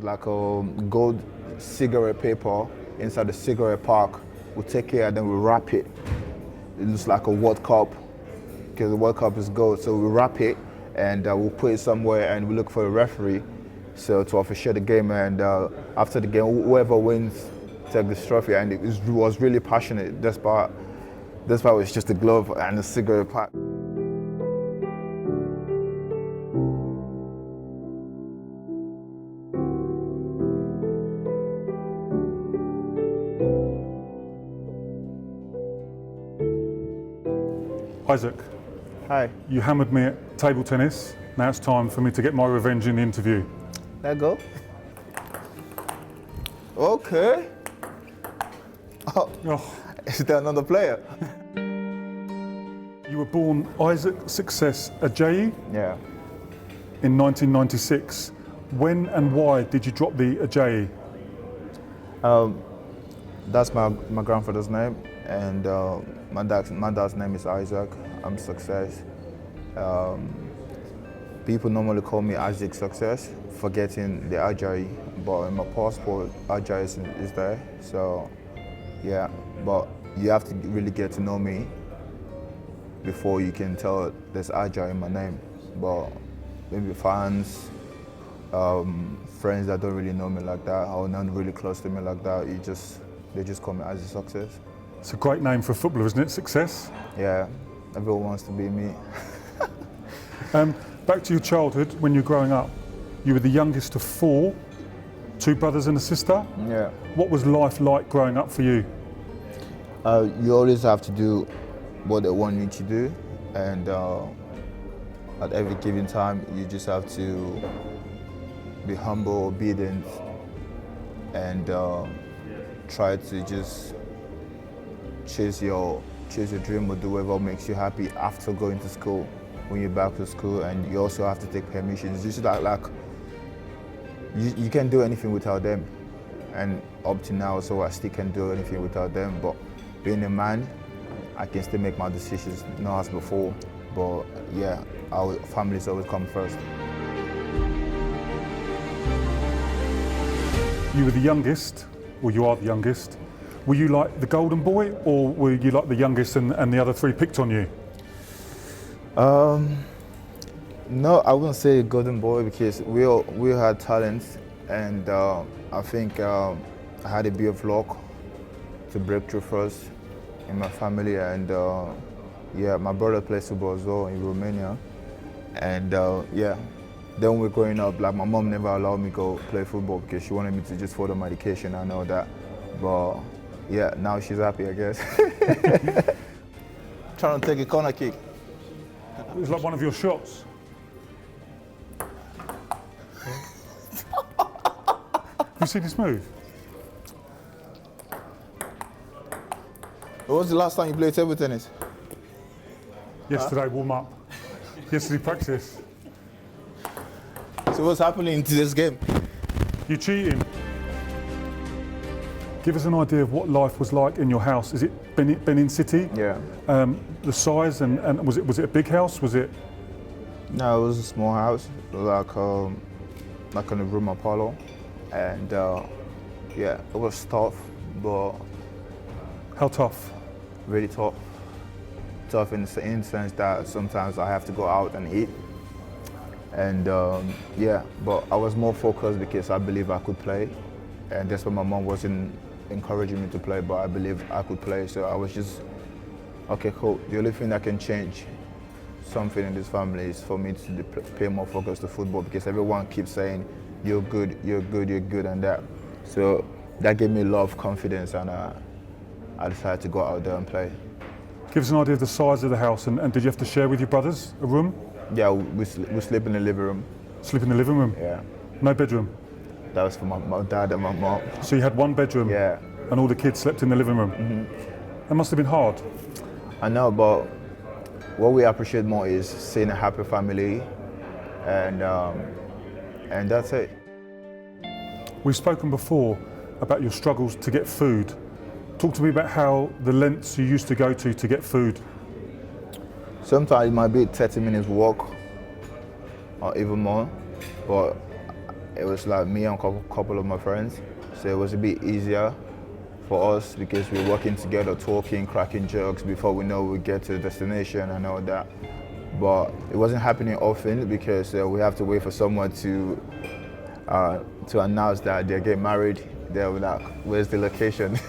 like a gold cigarette paper inside the cigarette pack. We take it and then we wrap it. It looks like a World Cup, because the World Cup is gold. So we wrap it and we'll put it somewhere and we look for a referee so to officiate the game. And after the game, whoever wins take this trophy. And it was really passionate. That's why it was just a glove and a cigarette pack. Isaac. Hi. You hammered me at table tennis. Now it's time for me to get my revenge in the interview. Let go. Okay. Oh. Is there another player? You were born Isaac Success Ajayi Yeah. in 1996. When and why did you drop the Ajayi? That's my grandfather's name, and my dad's name is Isaac. I'm Success. People normally call me Isaac Success, forgetting the Ajayi, but in my passport, Ajayi is there. So, yeah, but you have to really get to know me before you can tell there's Ajayi in my name. But maybe fans, friends that don't really know me like that, or not really close to me like that, they just call me Isaac Success. It's a great name for a footballer, isn't it? Success. Yeah, everyone wants to be me. Back to your childhood, when you were growing up, you were the youngest of four, two brothers and a sister. Yeah. What was life like growing up for you? You always have to do what they want you to do, and at every given time, you just have to be humble, obedient, and try to just chase your dream or do whatever makes you happy after going to school. When you're back to school, and you also have to take permissions. Just like you can't do anything without them, and up to now, so I still can't do anything without them. But being a man, I can still make my decisions, not as before. But yeah, our families always come first. You were the youngest, or you are the youngest. Were you like the golden boy, or were you like the youngest and the other three picked on you? No, I wouldn't say golden boy, because we all had talents, and I think I had a bit of luck to break through first in my family. And yeah, my brother plays football as well in Romania, and yeah. Then when we're growing up, like my mom never allowed me to go play football because she wanted me to just follow my education. I know that, but yeah, now she's happy, I guess. Trying to take a corner kick. It was like one of your shots. You see this move? When was the last time you played table tennis? Yesterday, warm up. Yesterday, practice. So what's happening in today's game? You're cheating. Give us an idea of what life was like in your house. Is it Benin City? Yeah. The size and was it a big house? Was it? No, it was a small house, like in a room Apollo, and yeah, it was tough, but How tough? really tough. Tough in the sense that sometimes I have to go out and eat, and yeah, but I was more focused because I believe I could play, and that's why my mom wasn't encouraging me to play, but I believe I could play, so I was just, okay, cool. The only thing that can change something in this family is for me to pay more focus to football, because everyone keeps saying, you're good, you're good, you're good, and that. So that gave me a lot of confidence, and I decided to go out there and play. Give us an idea of the size of the house, and did you have to share with your brothers a room? Yeah, we sleep in the living room. Sleep in the living room? Yeah. No bedroom? That was for my dad and my mom. So you had one bedroom? Yeah. And all the kids slept in the living room? Mm-hmm. That must have been hard. I know, but what we appreciate more is seeing a happy family, and that's it. We've spoken before about your struggles to get food. Talk to me about how the lengths you used to go to get food. Sometimes it might be 30 minutes walk or even more, but it was like me and a couple of my friends, so it was a bit easier for us because we were working together, talking, cracking jokes before we know we get to the destination and all that. But it wasn't happening often because we have to wait for someone to announce that they're getting married. They're like, where's the location?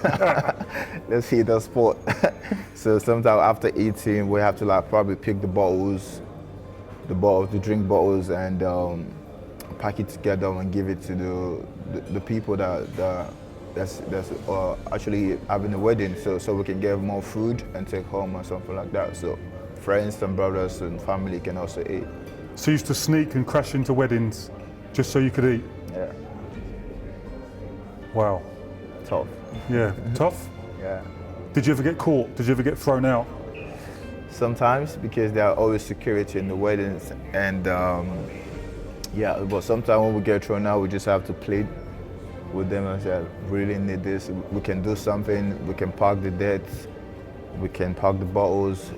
Let's hit the spot. So sometimes after eating, we have to like probably pick the drink bottles, and pack it together and give it to the people that's actually having the wedding, so we can get more food and take home or something like that. So friends and brothers and family can also eat. So you used to sneak and crash into weddings just so you could eat? Yeah. Wow. Tough. Yeah. Tough? Yeah. Did you ever get caught? Did you ever get thrown out? Sometimes, because there are always security in the weddings, and yeah, but sometimes when we get thrown out, we just have to plead with them and say, really need this, we can do something, we can park the dates, we can park the bottles,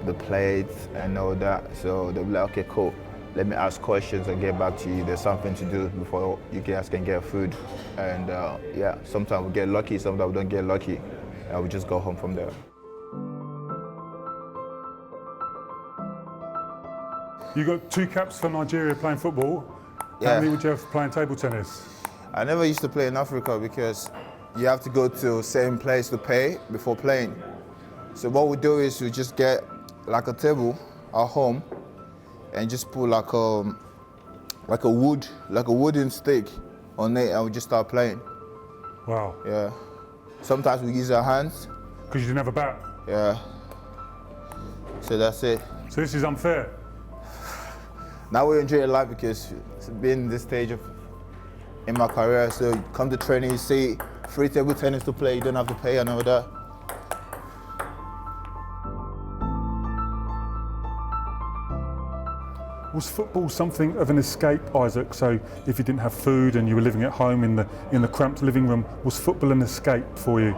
the plates and all that. So they'll be like, okay, cool, let me ask questions and get back to you. There's something to do before you guys can get food. And yeah, sometimes we get lucky, sometimes we don't get lucky, and we just go home from there. You got 2 caps for Nigeria playing football. Yeah. How many would you have playing table tennis? I never used to play in Africa because you have to go to same place to pay before playing. So what we do is we just get like a table at home and just put like a wooden stick on it, and we just start playing. Wow. Yeah. Sometimes we use our hands. Because you didn't have a bat? Yeah. So that's it. So this is unfair? Now we enjoy it life because it's been this stage in my career. So you come to training, you see free table tennis to play, you don't have to pay and all that. Was football something of an escape, Isaac? So if you didn't have food and you were living at home in the cramped living room, was football an escape for you?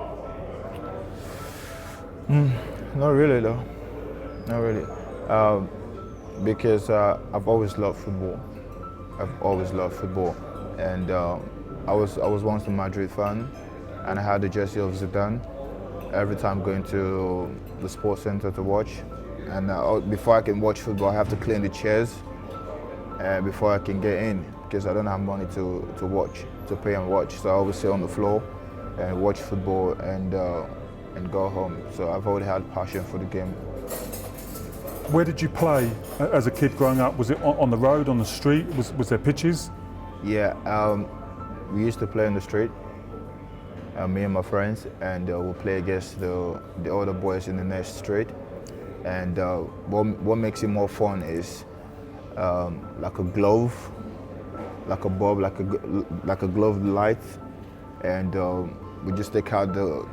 Not really though, not really. Because I've always loved football. And I was once a Madrid fan, and I had the jersey of Zidane every time going to the sports center to watch. And before I can watch football, I have to clean the chairs before I can get in, because I don't have money to pay and watch. So I always sit on the floor and watch football and go home. So I've always had passion for the game. Where did you play as a kid growing up? Was it on the road, on the street? Was there pitches? Yeah, we used to play in the street, me and my friends, and we'll play against the other boys in the next street. And what makes it more fun is like a glove, like a bulb, like a glove light, and we just take out the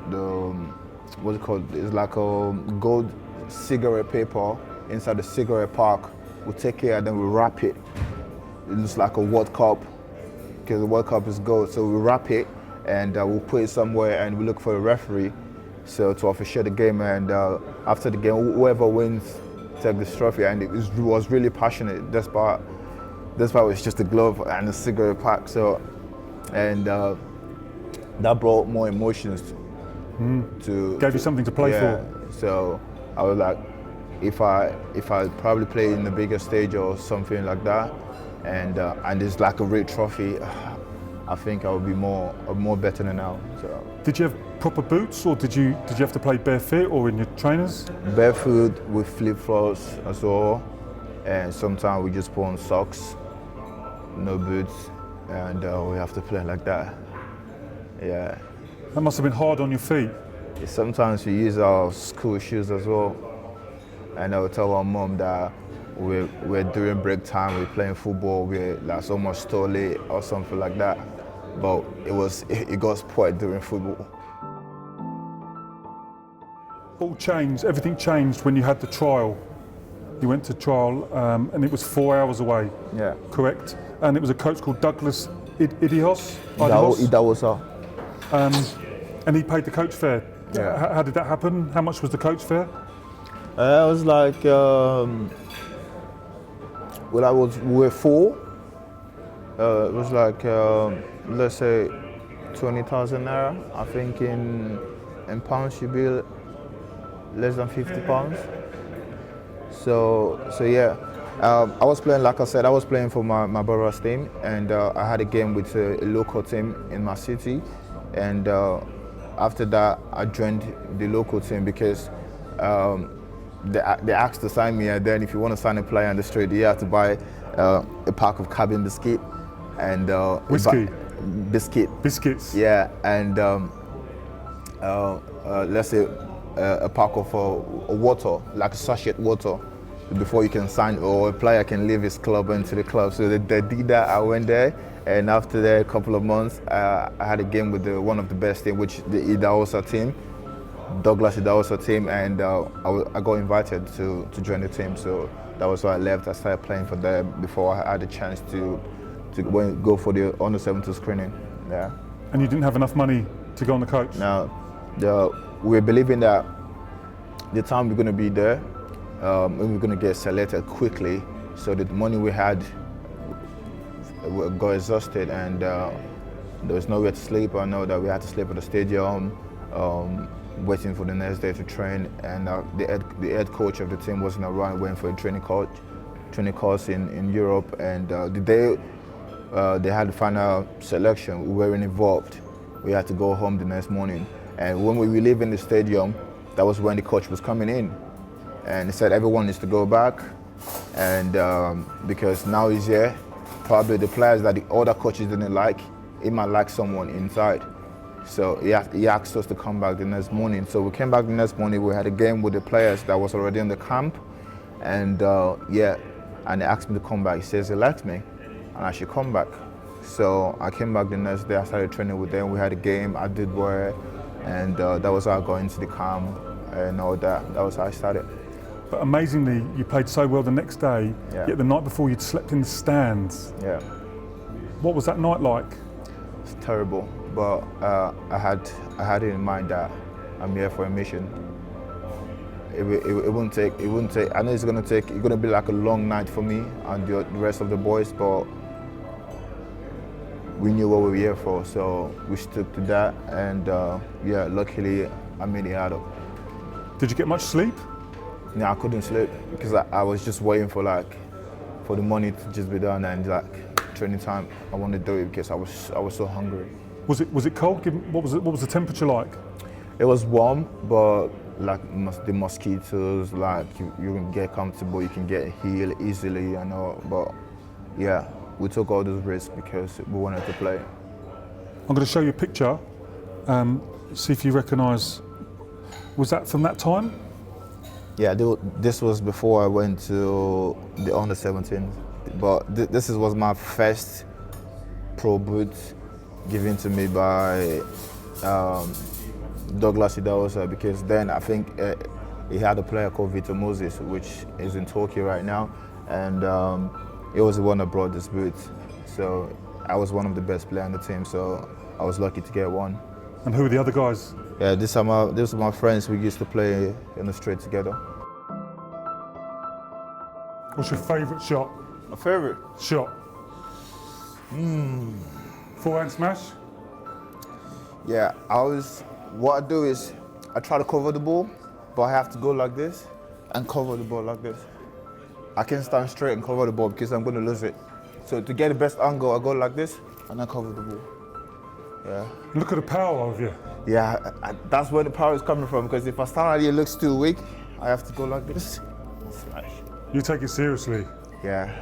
what's it called? It's like a gold cigarette paper inside the cigarette pack. We take it and then we wrap it. It looks like a World Cup, because the World Cup is gold. So we wrap it and we'll put it somewhere, and we look for a referee so to officiate the game. And after the game, whoever wins take this trophy. And it was really passionate. This part was just a glove and a cigarette pack. So, and that brought more emotions Gave you something to play for. So I was like, if I probably play in the bigger stage or something like that, and it's like a real trophy, I think I would be more better than now. So. Did you have proper boots, or did you have to play barefoot or in your trainers? Barefoot with flip-flops as well, and sometimes we just put on socks, no boots, and we have to play like that. Yeah. That must have been hard on your feet. Sometimes we use our school shoes as well, and I would tell our mom that we're during break time, we're playing football, we're like so much late or something like that. But it got spoiled during football. All changed, everything changed when you had the trial. You went to trial and it was 4 hours away. Yeah. Correct? And it was a coach called Douglas Idihos. Idihos. And he paid the coach fare. Yeah. How did that happen? How much was the coach fare? It was like, we were 4, It was like, let's say, 20,000 naira. I think in pounds should be less than 50 pounds. So yeah, I was playing, like I said, I was playing for my brother's team, and I had a game with a local team in my city, and after that I joined the local team because they asked to sign me, and then if you want to sign a player on the street, you have to buy a pack of cabin biscuit and whiskey. Biscuits. Yeah, and let's say a pack of water, like a sachet water, before you can sign or a player can leave his club into the club. So they did that. I went there, and after that, a couple of months, I had a game with one of the best team, which the Idahosa team, Douglas Idahosa team, and I got invited to join the team. So that was why I left. I started playing for them before I had a chance to go for the under-17 screening. Yeah. And you didn't have enough money to go on the coach? No. We were believing that the time we're going to be there, and we're going to get selected quickly. So the money we had got exhausted, and there was nowhere to sleep. I know that we had to sleep at the stadium, waiting for the next day to train. And the head coach of the team wasn't around, waiting for a training course in Europe. And the day they had the final selection, we weren't involved. We had to go home the next morning. And when we were leaving the stadium, that was when the coach was coming in. And he said everyone needs to go back. And because now he's here, probably the players that the other coaches didn't like, he might like someone inside. So he asked us to come back the next morning. So we came back the next morning. We had a game with the players that was already in the camp. And and he asked me to come back. He says he liked me and I should come back. So I came back the next day. I started training with them. We had a game. I did well. And that was how I got into the camp and all that. That was how I started. But amazingly, you played so well the next day, yet the night before you'd slept in the stands. Yeah. What was that night like? It's terrible, but I had it in mind that I'm here for a mission. It wouldn't take. I know it's gonna be like a long night for me and the rest of the boys, but we knew what we were here for, so we stuck to that, and luckily I made it out of. Did you get much sleep? No, I couldn't sleep because I was just waiting for the money to just be done, and training time. I wanted to do it because I was so hungry. Was it cold? What was the temperature like? It was warm, but the mosquitoes, you can get comfortable, you can get healed easily, but yeah. We took all those risks because we wanted to play. I'm going to show you a picture, see if you recognise. Was that from that time? Yeah, this was before I went to the under-17. But this was my first pro boot given to me by Douglas Idahosa, because then I think he had a player called Vitor Moses, which is in Turkey right now, and he was the one that brought this boot. So I was one of the best players on the team, so I was lucky to get one. And who were the other guys? Yeah, these are my friends. We used to play in the street together. What's your favourite shot? My favourite shot? Forehand smash? Yeah, what I do is I try to cover the ball, but I have to go like this and cover the ball like this. I can't stand straight and cover the ball because I'm going to lose it. So to get the best angle, I go like this and I cover the ball. Yeah. Look at the power of you. Yeah, that's where the power is coming from, because if I stand out here, it looks too weak, I have to go like this. Smash. You take it seriously. Yeah.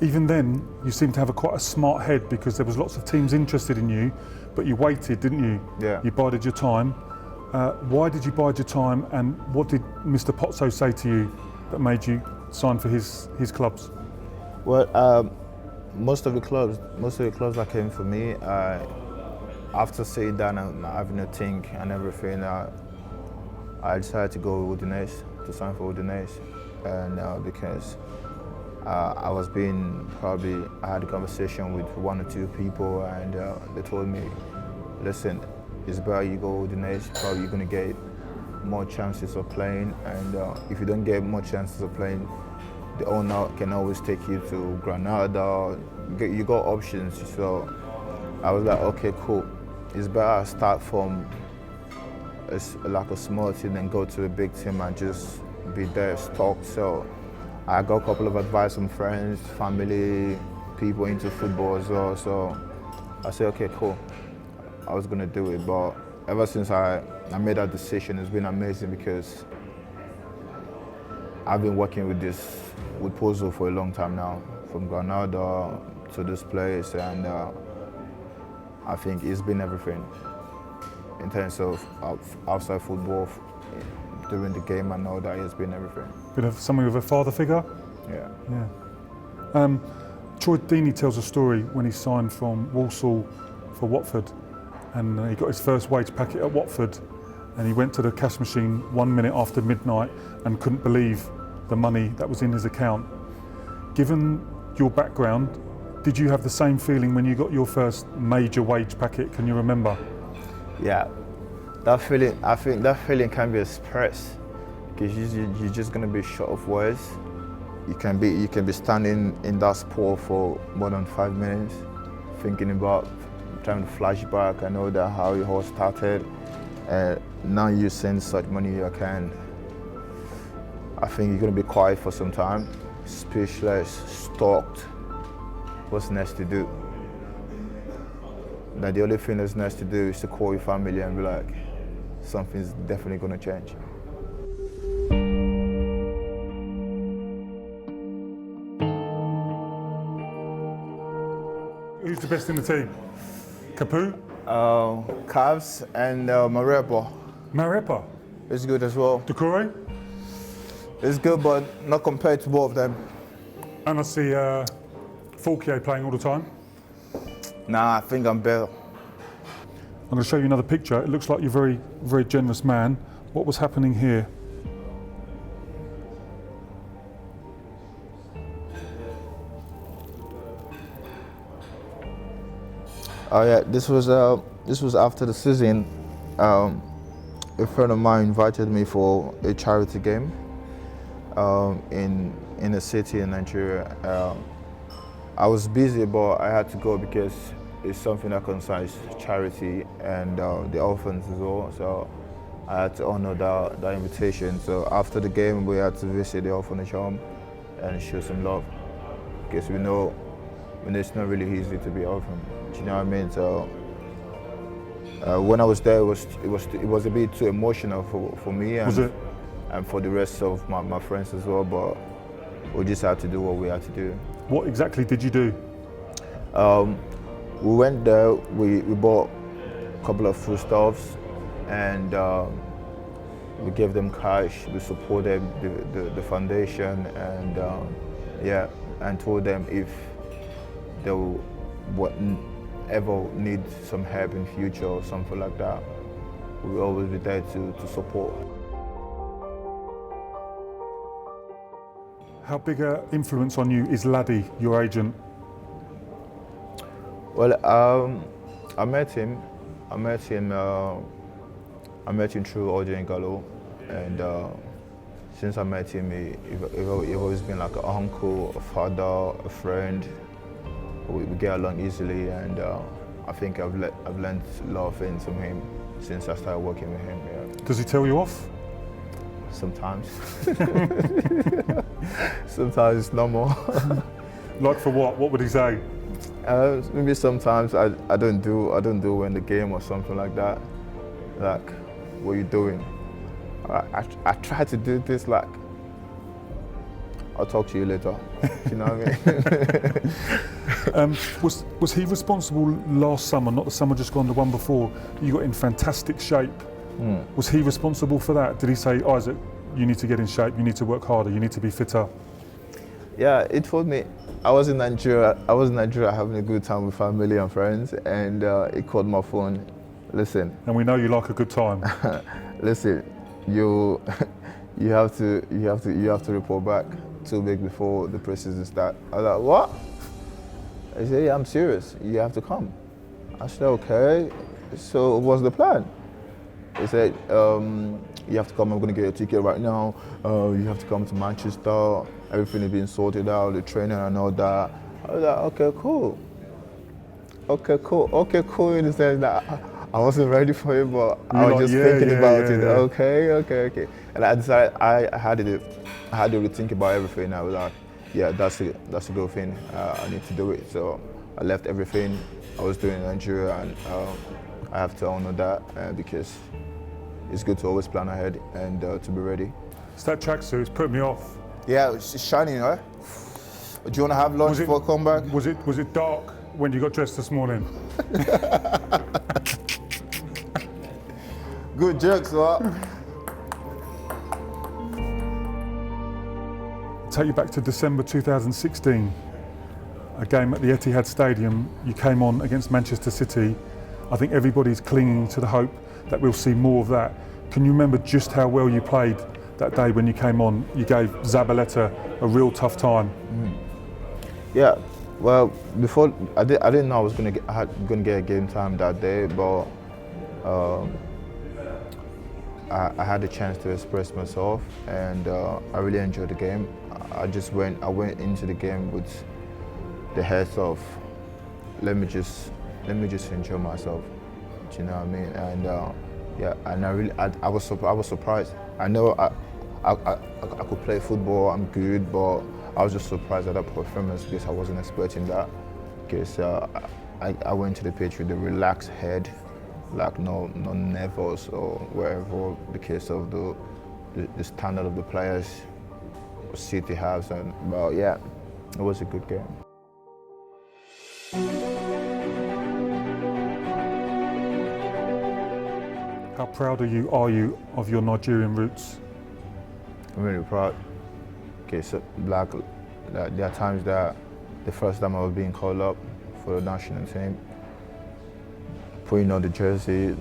Even then, you seem to have quite a smart head, because there was lots of teams interested in you, but you waited, didn't you? Yeah. You bided your time. Why did you bide your time, and what did Mr. Pozzo say to you that made you sign for his clubs? Well, most of the clubs that came for me, after sitting down and having a think and everything, I decided to go with Udinese, to sign for Udinese, and because I had a conversation with one or two people, and they told me, listen, it's better you go with Udinese, probably you're going to get more chances of playing, and if you don't get more chances of playing, the owner can always take you to Granada. You got options. So I was like, okay, cool. It's better I start from like a small team and go to a big team and just be there, stuck. So I got a couple of advice from friends, family, people into football as well. So I said, okay, cool. I was gonna do it, but ever since I made that decision, it's been amazing because I've been working with Pozo for a long time now, from Granada to this place, and I think it's been everything in terms of outside football, during the game and all that. It's been everything. Been something of a father figure? Yeah. Yeah. Troy Deeney tells a story when he signed from Walsall for Watford, and he got his first wage packet at Watford, and he went to the cash machine 1 minute after midnight and couldn't believe the money that was in his account. Given your background, did you have the same feeling when you got your first major wage packet? Can you remember? Yeah, that feeling, I think that feeling can be expressed because you're just going to be short of words. You can be standing in that spot for more than 5 minutes, thinking about, trying to flashback and all that, how it all started. And now you send such money in your account. I think you're going to be quiet for some time, speechless, stalked. What's next to do? That the only thing that's next to do is to call your family and be like, something's definitely going to change. Who's the best in the team? Capu? Cavs and Marepa. Marepa? It's good as well. Doucouré? It's good, but not compared to both of them. And I see Fouquier playing all the time. Nah, I think I'm better. I'm going to show you another picture. It looks like you're a very, very generous man. What was happening here? Oh yeah, this was after the season. A friend of mine invited me for a charity game in a city in Nigeria. I was busy, but I had to go because it's something that concerns charity and the orphans as well. So I had to honor that invitation. So after the game, we had to visit the orphanage home and show some love, because we know it's not really easy to be orphan. Do you know what I mean? So when I was there, it was a bit too emotional for me and for the rest of my friends as well. But we just had to do what we had to do. What exactly did you do? We went there, we bought a couple of foodstuffs, and we gave them cash. We supported the foundation, and and told them if they would ever need some help in future or something like that, we will always be there to support. How big an influence on you is Laddie, your agent? Well, I met him through Audio and Gallo, and since I met him, he's always been like an uncle, a father, a friend. We get along easily, and I think I've learned a lot of things from him since I started working with him. Yeah. Does he tell you off? Sometimes. Sometimes it's normal. Like for what? What would he say? Maybe sometimes I don't do in the game or something like that. Like, what are you doing? I try to do this, like, I'll talk to you later. You know what I mean? Was he responsible last summer, not the summer just gone, the one before? You got in fantastic shape. Was he responsible for that? Did he say, Isaac, you need to get in shape, you need to work harder, you need to be fitter? Yeah, he told me. I was in Nigeria having a good time with family and friends, and he called my phone. Listen. And we know you like a good time. Listen, you have to report back 2 weeks before the preseason start. I was like, what? I said, yeah, I'm serious. You have to come. I said, okay. So what's the plan? He said, you have to come, I'm going to get a ticket right now. You have to come to Manchester. Everything is being sorted out, the training and all that. I was like, okay, cool. Okay, cool in the sense that I wasn't ready for it, but I was just thinking about it. Yeah. Okay. And I decided I had to rethink about everything. I was like, yeah, that's a good thing. I need to do it. So I left everything I was doing in Nigeria, and I have to honor that because it's good to always plan ahead and to be ready. It's that tracksuit, it's put me off. Yeah, it's shiny, right? Do you want to have lunch before I come back? Was it dark when you got dressed this morning? Good jokes, what? Take you back to December 2016, a game at the Etihad Stadium. You came on against Manchester City. I think everybody's clinging to the hope that we'll see more of that. Can you remember just how well you played that day when you came on? You gave Zabaleta a real tough time. Yeah, well, before I didn't know I was gonna get a game time that day, but I had the chance to express myself, and I really enjoyed the game. I went into the game with the heads of, let me just enjoy myself. Do you know what I mean? And yeah, and I was surprised. I know I could play football, I'm good, but I was just surprised at that performance because I wasn't expecting that. Because I went to the pitch with a relaxed head, like no nervous or wherever, because of the standard of the players City has. And well, yeah, it was a good game. How proud are you of your Nigerian roots? I'm really proud. Okay, so there are times that the first time I was being called up for the national team, putting on the jersey,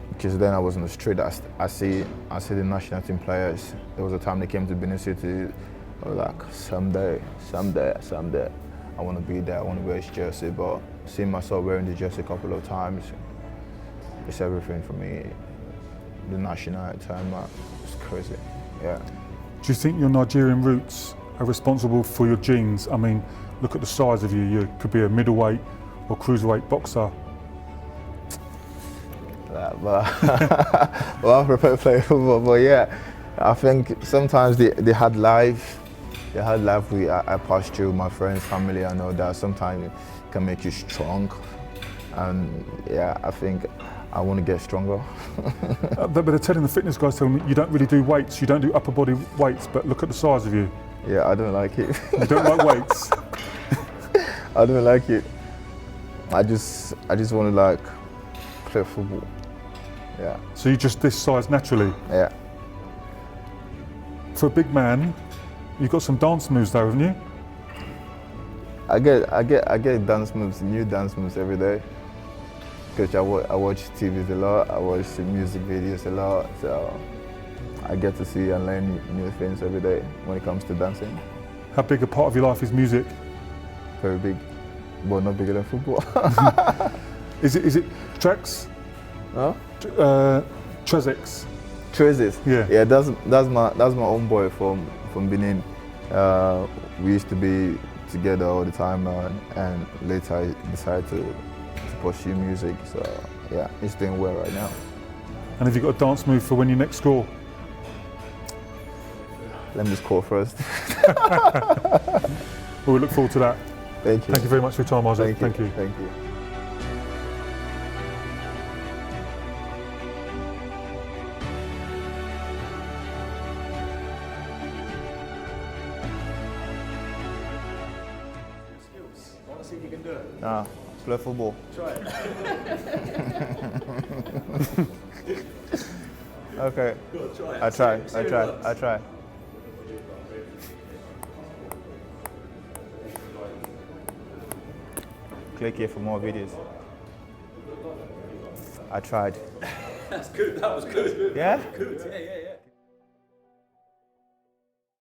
because then I was on the street. I see the national team players. There was a time they came to Benin City. I was like, someday, I want to be there. I want to wear his jersey. But seeing myself wearing the jersey a couple of times, it's everything for me. The national time, it's crazy. Yeah. Do you think your Nigerian roots are responsible for your genes? I mean, look at the size of you. You could be a middleweight or cruiserweight boxer. Well, I'm prepared to play football, but yeah, I think sometimes the hard life I passed through, my friends, family, I know that sometimes it can make you strong. And yeah, I think I want to get stronger. But they're telling the fitness guys, telling me you don't really do weights, you don't do upper body weights, but look at the size of you. Yeah, I don't like it. You don't like weights? I don't like it. I just want to like play football. Yeah. So you're just this size naturally? Yeah. For a big man, you've got some dance moves though, haven't you? I get dance moves, new dance moves every day. Because I watch TVs a lot, I watch music videos a lot, so I get to see and learn new things every day when it comes to dancing. How big a part of your life is music? Very big, but not bigger than football. Is it tracks? Huh? Trezix. Trezix. Yeah. That's my own boy from Benin. We used to be together all the time, and later I decided to pursue music. So yeah, he's doing well right now. And have you got a dance move for when you next score? Let me score first. Well, we look forward to that. Thank you. Thank you very much for your time, Isaac. Thank you. I want to see if you can do it. Play football. Try it. Okay. Good, try it. I try. Click here for more videos. I tried. That's good. That was good. Yeah? Good. Yeah.